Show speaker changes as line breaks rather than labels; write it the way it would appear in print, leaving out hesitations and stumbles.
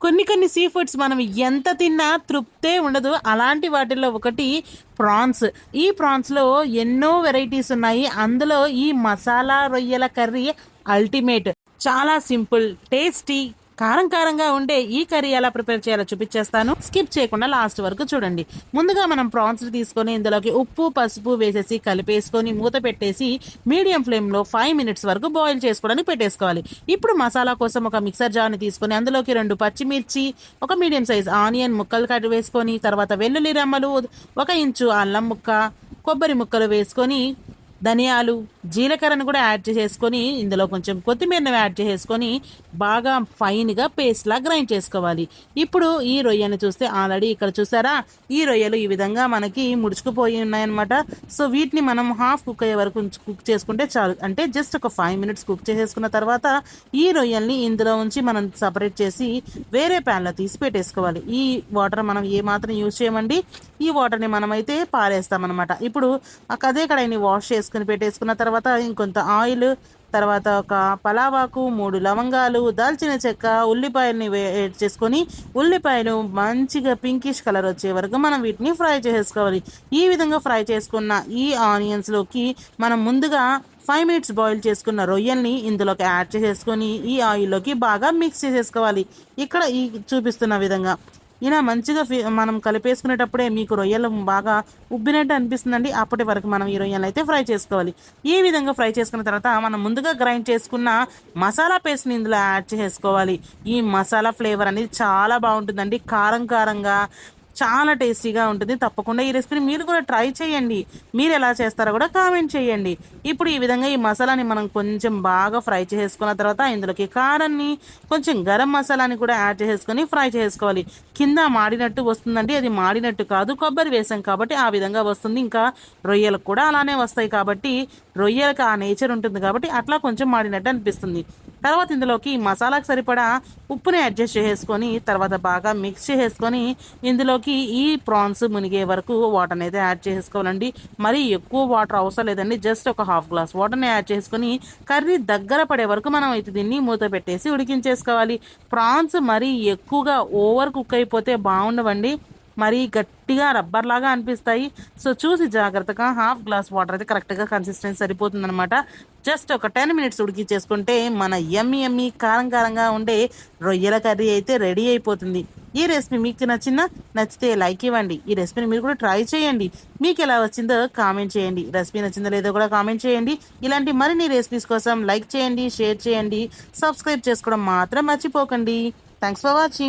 కొన్ని కొన్ని sea foods మనం ఎంత తిన్నా తృప్తే ఉండదు. అలాంటి వాటిల్లో ఒకటి ప్రాన్స్. ఈ ప్రాన్స్లో ఎన్నో వెరైటీస్ ఉన్నాయి. అందులో ఈ మసాలా రొయ్యల కర్రీ అల్టిమేట్. చాలా సింపుల్, టేస్టీ, కారం కారంగా ఉండే ఈ కర్రీ ఎలా ప్రిపేర్ చేయాలో చూపించేస్తాను. స్కిప్ చేయకుండా లాస్ట్ వరకు చూడండి. ముందుగా మనం ప్రాన్స్ తీసుకొని ఇందులోకి ఉప్పు పసుపు వేసేసి కలిపేసుకొని మూత పెట్టేసి మీడియం ఫ్లేమ్లో 5 minutes వరకు బాయిల్ చేసుకోవడానికి పెట్టేసుకోవాలి. ఇప్పుడు మసాలా కోసం ఒక మిక్సర్ జార్ని తీసుకొని అందులోకి 2 పచ్చిమిర్చి, ఒక మీడియం సైజ్ ఆనియన్ ముక్కలు కట్ వేసుకొని, తర్వాత వెల్లుల్లి రెమ్మలు, 1 ఇంచు అల్లం ముక్క, కొబ్బరి ముక్కలు వేసుకొని, ధనియాలు, జీలకర్రను కూడా యాడ్ చేసేసుకొని, ఇందులో కొంచెం కొత్తిమీరను యాడ్ చేసేసుకొని బాగా ఫైన్గా పేస్ట్లా గ్రైండ్ చేసుకోవాలి. ఇప్పుడు ఈ రొయ్యను చూస్తే ఆల్రెడీ ఇక్కడ చూసారా, ఈ రొయ్యలు ఈ విధంగా మనకి ముడుచుకుపోయి ఉన్నాయన్నమాట. సో వీటిని మనం హాఫ్ కుక్ అయ్యే వరకు కుక్ చేసుకుంటే చాలు. అంటే జస్ట్ ఒక 5 minutes కుక్ చేసేసుకున్న తర్వాత ఈ రొయ్యల్ని ఇందులో ఉంచి మనం సపరేట్ చేసి వేరే ప్యాన్లో తీసి పెట్టేసుకోవాలి. ఈ వాటర్ మనం ఏమాత్రం యూజ్ చేయమండి. ఈ వాటర్ని మనమైతే పారేస్తామన్నమాట. ఇప్పుడు అదే కడాయిని వాష్ చేసుకుని పెట్టేసుకున్న తర్వాత ఇంకొంత ఆయిల్, తర్వాత ఒక పలావాకు, 3 లవంగాలు, దాల్చిన చెక్క, ఉల్లిపాయలని వేడి చేసుకొని ఉల్లిపాయలు మంచిగా పింకిష్ కలర్ వచ్చే వరకు మనం వీటిని ఫ్రై చేసుకోవాలి. ఈ విధంగా ఫ్రై చేసుకున్న ఈ ఆనియన్స్లోకి మనం ముందుగా 5 minutes బాయిల్ చేసుకున్న రొయ్యల్ని ఇందులోకి యాడ్ చేసేసుకొని ఈ ఆయిల్లోకి బాగా మిక్స్ చేసేసుకోవాలి. ఇక్కడ ఈ చూపిస్తున్న విధంగా ఇలా మంచిగా మనం కలిపేసుకునేటప్పుడే మీకు రొయ్యలు బాగా ఉబ్బినట్టు అనిపిస్తుందండి. అప్పటి వరకు మనం ఈ రొయ్యలు అయితే ఫ్రై చేసుకోవాలి. ఈ విధంగా ఫ్రై చేసుకున్న తర్వాత మనం ముందుగా గ్రైండ్ చేసుకున్న మసాలా పేస్ట్ని ఇందులో యాడ్ చేసుకోవాలి. ఈ మసాలా ఫ్లేవర్ అనేది చాలా బాగుంటుందండి. కారం కారంగా చాలా టేస్టీగా ఉంటుంది. తప్పకుండా ఈ రెసిపీని మీరు కూడా ట్రై చేయండి. మీరు ఎలా చేస్తారో కూడా కామెంట్ చేయండి. ఇప్పుడు ఈ విధంగా ఈ మసాలాని మనం కొంచెం బాగా ఫ్రై చేసుకున్న తర్వాత ఇందులోకి కారాన్ని, కొంచెం గరం మసాలాని కూడా యాడ్ చేసుకొని ఫ్రై చేసుకోవాలి. కింద మాడినట్టు వస్తుందండి, అది మాడినట్టు కాదు, కొబ్బరి వేసాం కాబట్టి ఆ విధంగా వస్తుంది. ఇంకా రొయ్యలకు కూడా అలానే వస్తాయి కాబట్టి, రొయ్యలకు ఆ నేచర్ ఉంటుంది కాబట్టి అట్లా కొంచెం మాడినట్టు అనిపిస్తుంది. తర్వాత ఇందులోకి మసాలాకు సరిపడా ఉప్పుని అడ్జస్ట్ చేసుకొని తర్వాత బాగా మిక్స్ చేసేసుకొని ఇందులోకి ఈ ప్రాన్స్ మునిగే వరకు వాటర్ అయితే యాడ్ చేసుకోవాలండి. మరీ ఎక్కువ వాటర్ అవసరం లేదండి. జస్ట్ ఒక హాఫ్ గ్లాస్ వాటర్ని యాడ్ చేసుకొని కర్రీ దగ్గర పడే వరకు మనం అయితే దీన్ని మూత పెట్టేసి ఉడికించేసుకోవాలి. ప్రాన్స్ మరీ ఎక్కువగా ఓవర్ కుక్ అయిపోతే బాగుండవండి, మరీ గట్టిగా రబ్బర్ లాగా అనిపిస్తాయి. సో చూసి జాగ్రత్తగా హాఫ్ గ్లాస్ వాటర్ అయితే కరెక్ట్గా కన్సిస్టెన్సీ సరిపోతుందన్నమాట. జస్ట్ ఒక 10 minutes ఉడికించేసుకుంటే మన యమ్మీ కారం కారంగా ఉండే రొయ్యల కర్రీ అయితే రెడీ అయిపోతుంది. ఈ రెసిపీ మీకు నచ్చితే లైక్ ఇవ్వండి. ఈ రెసిపీని మీరు కూడా ట్రై చేయండి. మీకు ఎలా వచ్చిందో కామెంట్ చేయండి. రెసిపీ నచ్చిందో లేదో కూడా కామెంట్ చేయండి. ఇలాంటి మరిన్ని రెసిపీస్ కోసం లైక్ చేయండి, షేర్ చేయండి, సబ్స్క్రైబ్ చేసుకోవడం మాత్రం మర్చిపోకండి. Thanks for watching.